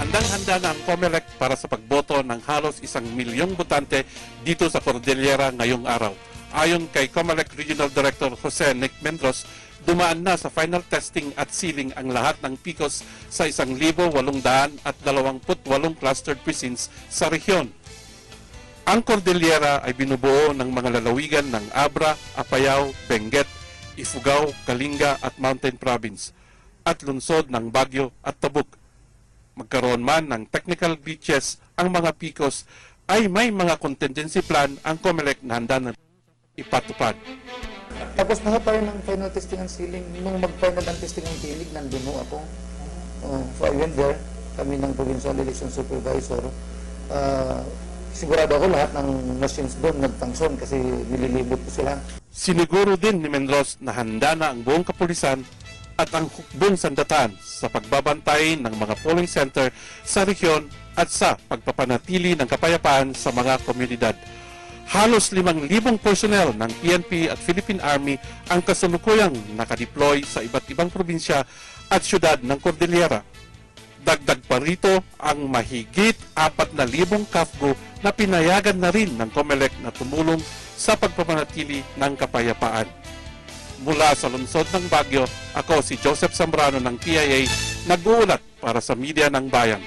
Handang-handa na ang COMELEC para sa pagboto ng halos 1,000,000 botante dito sa Cordillera ngayong araw. Ayon kay COMELEC Regional Director Jose Nick Mendros, dumaan na sa final testing at sealing ang lahat ng PICOs sa 1,828 clustered precincts sa rehiyon. Ang Cordillera ay binubuo ng mga lalawigan ng Abra, Apayao, Benguet, Ifugao, Kalinga at Mountain Province at lungsod ng Baguio at Tabuk. Magkaroon man ng technical glitches ang mga PICOs ay may mga contingency plan ang COMELEC na handa na ipatupad. Tapos na tayo ng final testing and sealing. Nung mag-final ng testing ng tinig, nandun ho ako. So I went there, kami ng Provincial Election Supervisor. Sigurado ako lahat ng machines doon nag-function kasi nililibot ko sila. Siniguro din ni Mendros na handa na ang buong kapulisan at ang hukbong sandatan sa pagbabantay ng mga polling center sa rehiyon at sa pagpapanatili ng kapayapaan sa mga komunidad. Halos 5,000 personnel ng PNP at Philippine Army ang kasalukuyang nakadeploy sa iba't ibang probinsya at syudad ng Cordillera. Dagdag pa rito ang mahigit 4,000 KAFGO na pinayagan na rin ng COMELEC na tumulong sa pagpapanatili ng kapayapaan. Mula sa lungsod ng Baguio, ako si Joseph Zambrano ng TIA, nag-uulat para sa Media ng Bayan.